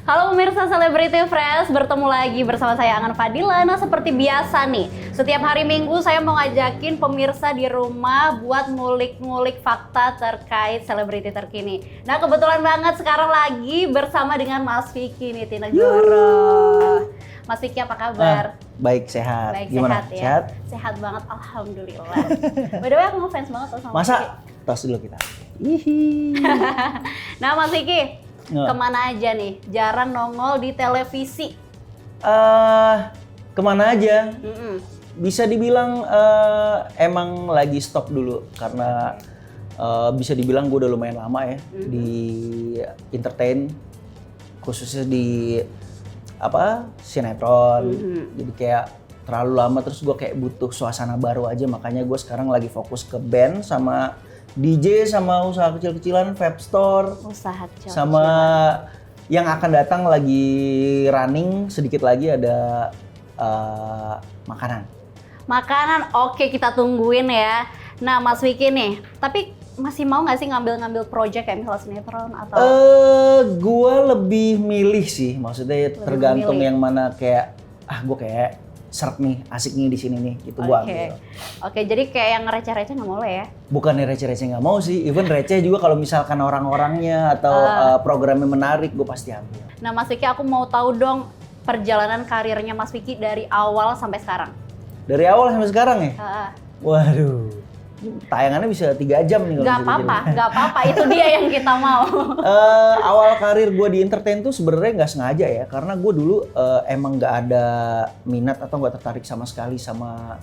Halo pemirsa Celebrity Fresh, bertemu lagi bersama saya Angan Fadila. Nah seperti biasa nih, setiap hari Minggu saya mau ngajakin pemirsa di rumah buat ngulik-ngulik fakta terkait selebriti terkini. Nah kebetulan banget sekarang lagi bersama dengan Mas Vicky Nitinegoro. Mas Vicky apa kabar? Baik, sehat. Baik, Gimana? sehat ya? Sehat? Sehat banget, Alhamdulillah. By the way aku ngefans banget tuh sama Mas Vicky. Masa? Tos dulu kita. Hihi. Nah Mas Vicky, kemana aja nih? Jarang nongol di televisi. Kemana aja? Bisa dibilang emang lagi stop dulu karena bisa dibilang gue udah lumayan lama ya di entertain, khususnya di sinetron. Jadi kayak terlalu lama, terus gue kayak butuh suasana baru aja, makanya gue sekarang lagi fokus ke band sama DJ sama usaha kecil-kecilan, vape store, Usaha kecil-kecilan. sama yang akan datang lagi running sedikit lagi ada makanan. Makanan, oke kita tungguin ya. Nah Mas Vicky nih, tapi masih mau nggak sih ngambil project kayak misalnya sinetron atau? Gua lebih milih sih, maksudnya Lebih tergantung memilih. yang mana kayak gue kayak seret nih, asik nih di sini nih, gitu gua ambil. Oke, jadi kayak yang receh-receh nggak boleh ya? Bukan receh-receh nggak mau sih, even receh juga kalau misalkan orang-orangnya atau programnya menarik, gue pasti ambil. Nah Mas Vicky, aku mau tahu dong perjalanan karirnya Mas Vicky dari awal sampai sekarang. Dari awal sampai sekarang ya? Waduh, tayangannya bisa 3 jam nih kalau Gak bisa apa-apa, dijadiin. gak apa-apa. Itu dia yang kita mau. Awal karir gue di entertain tuh sebenarnya nggak sengaja ya, karena gue dulu emang nggak ada minat atau nggak tertarik sama sekali sama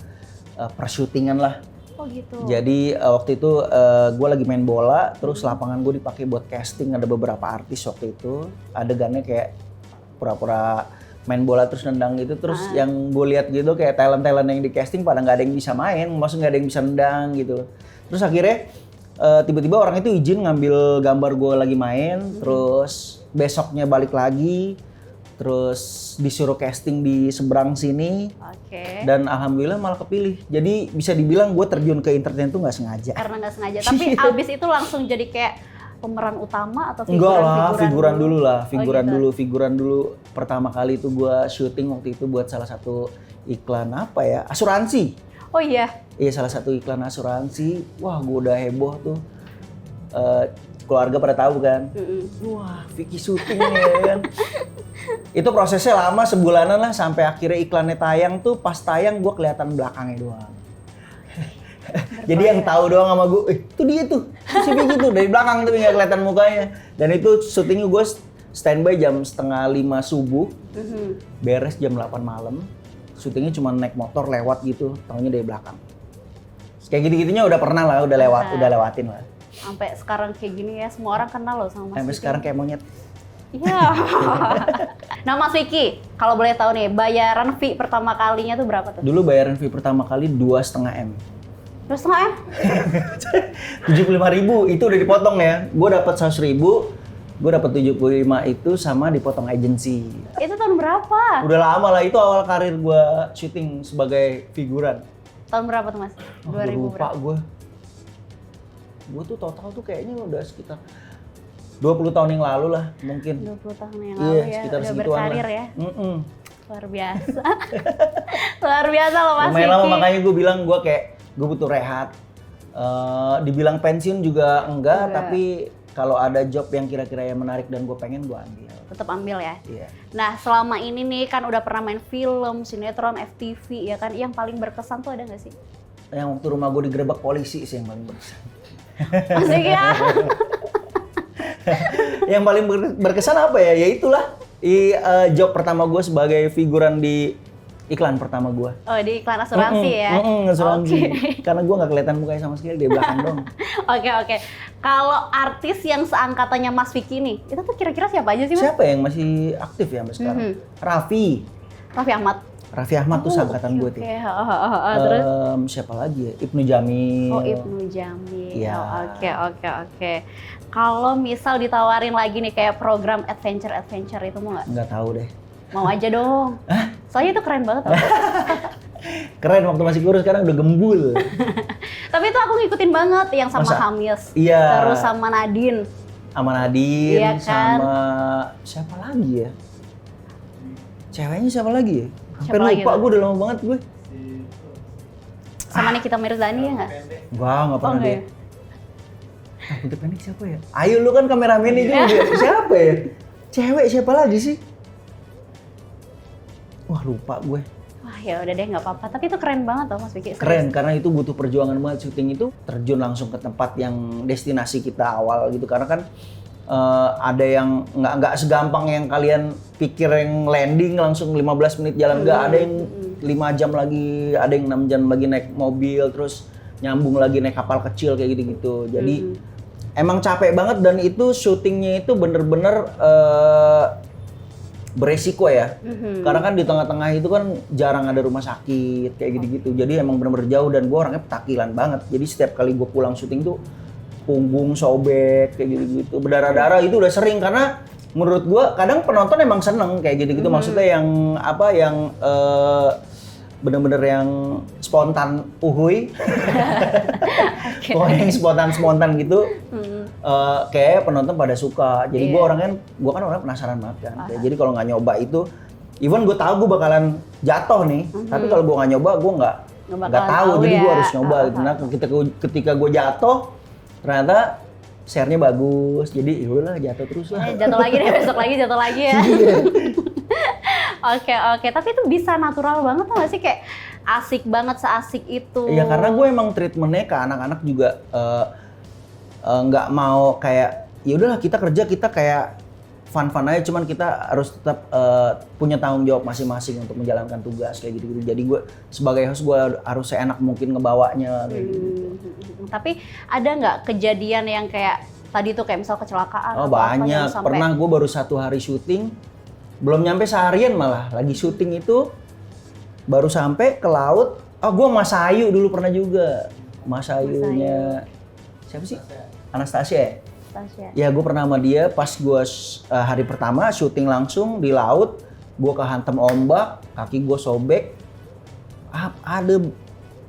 persyutingan lah. Oh gitu. Jadi waktu itu gue lagi main bola, terus lapangan gue dipakai buat casting, ada beberapa artis waktu itu, adegannya kayak pura-pura main bola terus nendang gitu, terus yang gue lihat gitu kayak talent-talent yang di casting pada nggak ada yang bisa main, maksudnya nggak ada yang bisa nendang gitu. Terus akhirnya tiba-tiba orang itu izin ngambil gambar gue lagi main, terus besoknya balik lagi, terus disuruh casting di seberang sini, dan alhamdulillah malah kepilih. Jadi bisa dibilang gue terjun ke entertain tuh nggak sengaja. Karena nggak sengaja. Tapi abis itu langsung jadi kayak pemeran utama atau Enggak lah, figuran figuran dulu. Pertama kali itu gue syuting waktu itu buat salah satu iklan asuransi. Oh iya? Iya, salah satu iklan asuransi. Wah, gue udah heboh tuh. Keluarga pada tahu kan. Wah, Vicky syuting ya kan. Itu prosesnya lama, sebulanan lah, sampai akhirnya iklannya tayang tuh. Pas tayang gue kelihatan belakangnya doang. Jadi yang tahu doang sama gue, itu dia tuh, si Vicky tuh dari belakang tapi nggak kelihatan mukanya. Dan itu syutingnya gue standby jam 4:30 subuh, beres jam 8 malam. Syutingnya cuma naik motor lewat gitu, taunya dari belakang. Kayak gitu-gitunya udah pernah lah, udah lewatin lah. Sampai sekarang kayak gini ya, semua orang kenal loh sama Mas Sampai Vicky. sekarang kayak monyet. Iya. Nah Mas Vicky, kalau boleh tahu nih, bayaran fee pertama kalinya tuh berapa tuh? Dulu bayaran fee pertama kali 2,5 M. 2,5 M? 75.000 itu udah dipotong ya. Gue dapat 100.000, gue dapat 75 itu sama dipotong agensi. Itu tahun berapa? Udah lama lah, itu awal karir gue syuting sebagai figuran. Tahun berapa tuh Mas? 2000 lupa gue. Gue tuh total tuh kayaknya udah sekitar 20 tahun yang lalu lah mungkin. 20 tahun yang lalu ya, sekitar udah segituan berkarir lah. ya. Luar biasa. Luar biasa loh Mas Lumayan lama, Vicky. makanya gue bilang gue butuh rehat. Dibilang pensiun juga enggak, tapi kalau ada job yang kira-kira yang menarik dan gue pengen, gue ambil. Tetap ambil ya. Iya. Nah selama ini nih kan udah pernah main film, sinetron, FTV ya kan. Yang paling berkesan tuh ada nggak sih? Yang waktu rumah gue digerebek polisi sih yang paling berkesan. Mas Vicky ya. Yang paling berkesan apa ya? Ya itulah job pertama gue sebagai figuran di iklan pertama gue. Oh di iklan asuransi ya? Asuransi. Oke. Karena gue nggak kelihatan mukanya sama sekali, di belakang dong. Oke. Kalau artis yang seangkatannya Mas Vicky nih, itu tuh kira-kira siapa aja sih Mas? Siapa yang masih aktif ya sampai sekarang? Raffi Ahmad. Raffi Ahmad tuh seangkatan gue tuh. Terus? Siapa lagi ya? Ibnu Jamil. Oh Ibnu Jamil. Iya. Oke. Kalau misal ditawarin lagi nih kayak program adventure itu mau nggak? Nggak tahu deh. Mau aja dong. Soalnya itu keren banget. Keren waktu masih kurus, sekarang udah gembul. Tapi itu aku ngikutin banget yang sama Hamis. Iya. Terus sama Nadine. Sama Nadine, Iya kan? sama siapa lagi ya? Ceweknya siapa lagi ya? Sampai Siapa lagi lupa tuh? gue, udah lama banget gue. Sama Nikita Mirzani ya nggak? Nggak pernah enggak dia. ya? Rambutnya pendek siapa ya? Ayo lu kan kameramennya juga. Siapa ya? Cewek siapa lagi sih? Wah lupa gue. Wah ya udah deh nggak apa-apa. Tapi itu keren banget tau Mas Vicky. Keren karena itu butuh perjuangan banget. Syuting itu terjun langsung ke tempat yang destinasi kita awal gitu. Karena kan ada yang nggak segampang yang kalian pikir, yang landing langsung 15 menit jalan. Nggak, ada yang 5 jam lagi, ada yang 6 jam lagi naik mobil, terus nyambung lagi naik kapal kecil kayak gitu-gitu. Jadi emang capek banget, dan itu syutingnya itu bener-bener beresiko ya. Karena kan di tengah-tengah itu kan jarang ada rumah sakit kayak gitu-gitu. Jadi emang bener-bener jauh, dan gue orangnya petakilan banget. Jadi setiap kali gue pulang syuting tuh punggung sobek kayak gitu-gitu. Berdarah-darah itu udah sering, karena menurut gue kadang penonton emang seneng kayak gitu-gitu. Maksudnya yang apa, yang bener-bener yang spontan uhuy. Pokoknya yang spontan gitu. Kayak penonton pada suka. Jadi gue kan orang penasaran banget kan. Jadi kalau nggak nyoba itu, even gue tahu gue bakalan jatuh nih, tapi kalau gue nggak nyoba gue nggak tahu. Jadi gue harus nyoba. Nah ketika gue jatuh, ternyata share-nya bagus. Jadi yaudah jatuh terus lah. Jatuh lagi deh, besok lagi jatuh lagi ya. Oke. Tapi itu bisa natural banget tuh nggak sih? Kayak asik banget, seasik itu. Iya, karena gue emang treatmentnya ke anak-anak juga nggak mau kayak ya udahlah kita kerja, kita kayak fun-fun aja, cuman kita harus tetap punya tanggung jawab masing-masing untuk menjalankan tugas kayak gitu-gitu. Jadi gue sebagai host gue harus seenak mungkin ngebawanya kayak gitu. Tapi ada nggak kejadian yang kayak tadi tuh kayak misal kecelakaan? Oh atau apa yang banyak, sampai... pernah gue baru 1 hari syuting, belum nyampe seharian malah lagi syuting itu baru sampai ke laut. Oh gue Mas Ayu dulu pernah juga, Mas Ayunya siapa sih? Anastasia. Ya gue pernah sama dia pas gue hari pertama syuting langsung di laut, gue kehantam ombak, kaki gue sobek, ada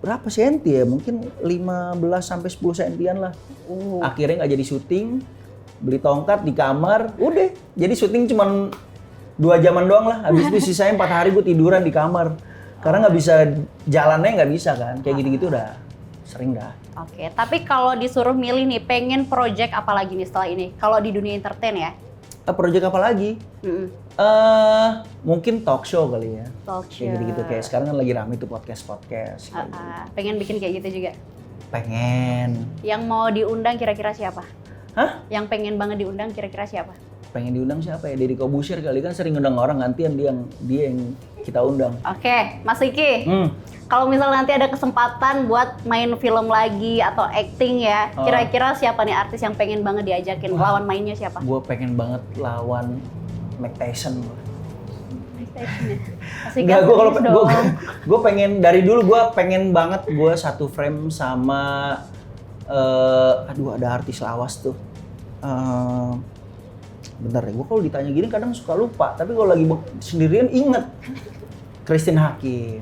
berapa senti ya, mungkin 15 sampai 10 sentian lah. Akhirnya nggak jadi syuting, beli tongkat di kamar, udah. Jadi syuting cuman 2 jaman doang lah, habis itu sisanya 4 hari gue tiduran di kamar. Karena nggak bisa, jalannya nggak bisa kan, kayak gitu-gitu udah sering dah. Oke, tapi kalau disuruh milih nih, pengen project apa lagi nih setelah ini? Kalau di dunia entertain ya? Project apa lagi? Mungkin talk show kali ya. Talk show. Kayak gitu-gitu, kayak sekarang kan lagi rame tuh podcast. Pengen bikin kayak gitu juga? Pengen. Yang mau diundang kira-kira siapa? Hah? Yang pengen banget diundang kira-kira siapa? Pengen diundang siapa ya? Deddy Corbuzier kali, kan sering undang orang, gantian dia yang kita undang. Oke, Mas Vicky. Kalau misal nanti ada kesempatan buat main film lagi atau acting ya, kira-kira siapa nih artis yang pengen banget diajakin? Lawan mainnya siapa? Gue pengen banget lawan Mike Tyson. Enggak, gue pengen dari dulu, gue pengen banget gue satu frame sama ada artis lawas tuh. Bentar ya, gue kalau ditanya gini kadang suka lupa, tapi kalau lagi sendirian inget. Christine Hakim.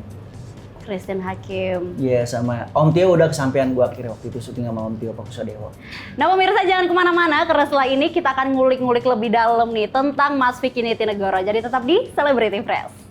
Iya, sama Om Tio udah kesampean gue akhirnya waktu itu syuting sama Om Tio Pakusadewa. Nah pemirsa jangan kemana-mana, karena setelah ini kita akan ngulik-ngulik lebih dalam nih tentang Mas Vicky Nitinegoro. Jadi tetap di Celebrity Fresh.